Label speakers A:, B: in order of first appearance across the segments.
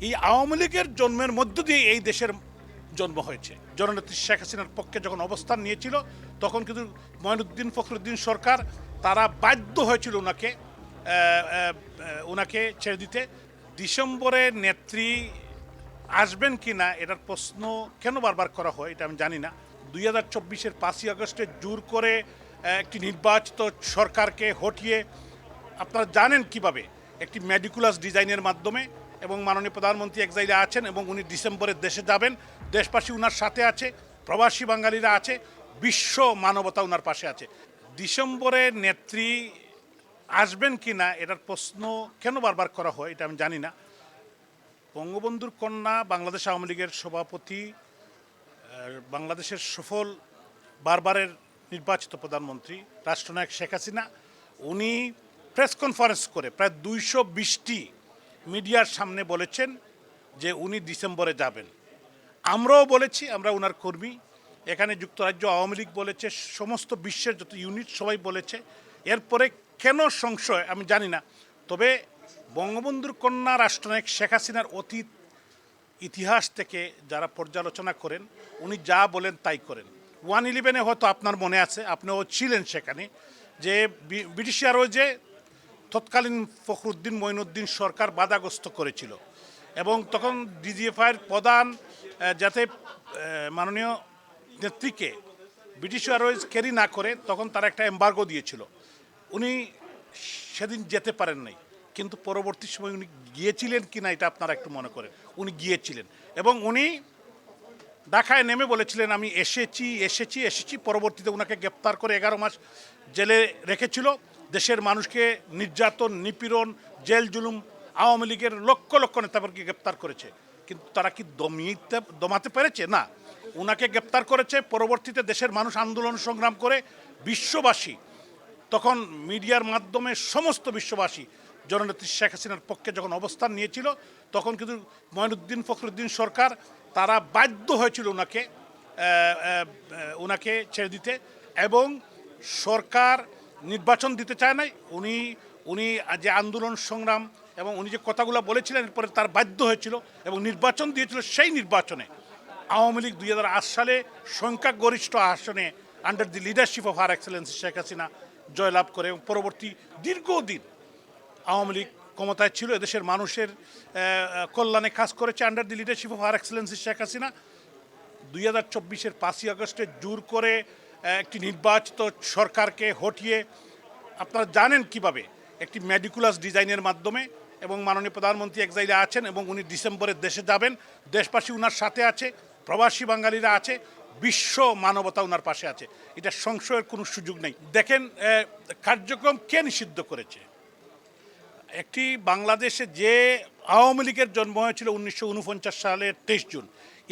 A: এই আওয়ামী লীগের জন্মের মধ্য দিয়ে এই দেশের জন্ম হয়েছে। জননেত্রী শেখ হাসিনার পক্ষে যখন অবস্থান নিয়েছিল তখন কিন্তু মঈনুদ্দিন ফখরুদ্দিন সরকার তারা বাধ্য হয়েছিল ওনাকে ছেড়ে দিতে। ডিসেম্বরে নেত্রী আসবেন কি না এটার প্রশ্ন কেন বারবার করা হয় এটা আমি জানি না। 2024-এর 5ই আগস্টে জোর করে একটি নির্বাচিত সরকারকে হটিয়ে আপনারা জানেন কিভাবে একটি মেডিকুলাস ডিজাইনের মাধ্যমে, এবং মাননীয় প্রধানমন্ত্রী এক্সাইলে আছেন এবং উনি ডিসেম্বরে দেশে যাবেন, দেশবাসী উনার সাথে আছে, প্রবাসী বাঙালিরা আছে, বিশ্ব মানবতা উনার পাশে আছে। ডিসেম্বরে নেত্রী আসবেন কি না এটার প্রশ্ন কেন বারবার করা হয় এটা আমি জানি না। বঙ্গবন্ধুর কন্যা, বাংলাদেশ আওয়ামী লীগের সভাপতি, বাংলাদেশের সফল বারবারের নির্বাচিত প্রধানমন্ত্রী রাষ্ট্রনায়ক শেখ হাসিনা উনি প্রেস কনফারেন্স করে প্রায় 220টি মিডিয়ার সামনে বলেছেন যে উনি ডিসেম্বরে যাবেন। আমরাও বলেছি, আমরা ওনার কর্মী, এখানে যুক্তরাজ্য আওয়ামী লীগ বলেছে, সমস্ত বিশ্বের যত ইউনিট সবাই বলেছে। এরপরে কেন সংশয় আমি জানি না। তবে বঙ্গবন্ধুর কন্যা রাষ্ট্রনায়ক শেখ হাসিনার অতীত ইতিহাস থেকে যারা পর্যালোচনা করেন উনি যা বলেন তাই করেন। 111-এ হয়তো আপনার মনে আছে, আপনিও ছিলেন সেখানে, যে ব্রিটিশ এয়ারওয়েজে তৎকালীন ফখরুদ্দিন মঈনুদ্দিন সরকার বাধাগ্রস্ত করেছিল এবং তখন ডিজিএফআইয়ের প্রধান যাতে মাননীয় নেত্রীকে ব্রিটিশ এয়ারওয়েজ ক্যারি না করে তখন তারা একটা এম্বার্গো দিয়েছিল। উনি সেদিন যেতে পারেন নাই, কিন্তু পরবর্তী সময় উনি গিয়েছিলেন কি না এটা আপনারা একটু মনে করেন। উনি গিয়েছিলেন এবং উনি ঢাকায় নেমে বলেছিলেন আমি এসেছি। পরবর্তীতে ওনাকে গ্রেপ্তার করে 11 মাস জেলে রেখেছিল। দেশের মানুষকে নির্যাতন, নিপীড়ন, জেল জুলুম, আওয়ামী লীগের লক্ষ লক্ষ নেতাদেরকে গ্রেপ্তার করেছে, কিন্তু তারা কি দমাতে পেরেছে? না, ওনাকে গ্রেপ্তার করেছে। পরবর্তীতে দেশের মানুষ আন্দোলন সংগ্রাম করে বিশ্ববাসী, তখন মিডিয়ার মাধ্যমে সমস্ত বিশ্ববাসী জননেত্রী শেখ হাসিনার পক্ষে যখন অবস্থান নিয়েছিল তখন কিন্তু মঈনুদ্দিন ফখরুদ্দিন সরকার তারা বাধ্য হয়েছিল ওনাকে ছেড়ে দিতে, এবং সরকার নির্বাচন দিতে চায় নাই। উনি যে আন্দোলন সংগ্রাম এবং উনি যে কথাগুলো বলেছিলেন এরপরে তার বাধ্য হয়েছিল এবং নির্বাচন দিয়েছিল। সেই নির্বাচনে আওয়ামী লীগ 2008 সালে সংখ্যাগরিষ্ঠ আসনে under the leadership of her excellency Sheikh Hasina জয়লাভ করে এবং পরবর্তী দীর্ঘদিন আওয়ামী লীগ ক্ষমতায় ছিল, এদেশের মানুষের কল্যাণে কাজ করেছে under the leadership of her excellency Sheikh Hasina. 2024-এর 5ই আগস্টে জোর করে একটি নির্বাচিত সরকারকে হটিয়ে আপনারা জানেন কিভাবে একটি মেডিকুলাস ডিজাইনের মাধ্যমে, এবং মাননীয় প্রধানমন্ত্রী এক্সাইলে আছেন এবং উনি ডিসেম্বরে দেশে যাবেন, দেশবাসী উনার সাথে আছে, প্রবাসী বাঙালিরা আছে, বিশ্ব মানবতা উনার পাশে আছে। এটা সংশয়ের কোনো সুযোগ নেই। দেখেন কার্যক্রম কে নিষিদ্ধ করেছে। একটি বাংলাদেশে যে আওয়ামী লীগের জন্ম হয়েছিল 1949 সালের 23 জুন,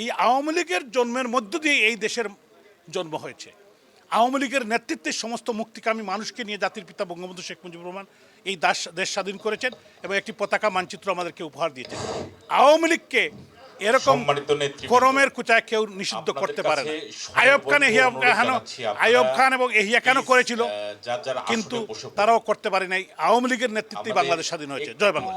A: এই আওয়ামী লীগের জন্মের মধ্য দিয়ে এই দেশের জন্ম হয়েছে। আওয়ামী লীগের নেতৃত্বে সমস্ত মুক্তিকামী মানুষকে নিয়ে জাতির পিতা বঙ্গবন্ধু শেখ মুজিবুর রহমান এই দেশ স্বাধীন করেছেন এবং একটি পতাকা মানচিত্র আমাদেরকে উপহার দিয়েছেন। আওয়ামী লীগকে এরকম করমের কুচায় কেউ নিষিদ্ধ করতে পারে না। আইয়ুব খান এবং এহিয়া কেন করেছিল, কিন্তু তারাও করতে পারে নাই। আওয়ামী লীগের নেতৃত্বে বাংলাদেশ স্বাধীন হয়েছে। জয় বাংলা।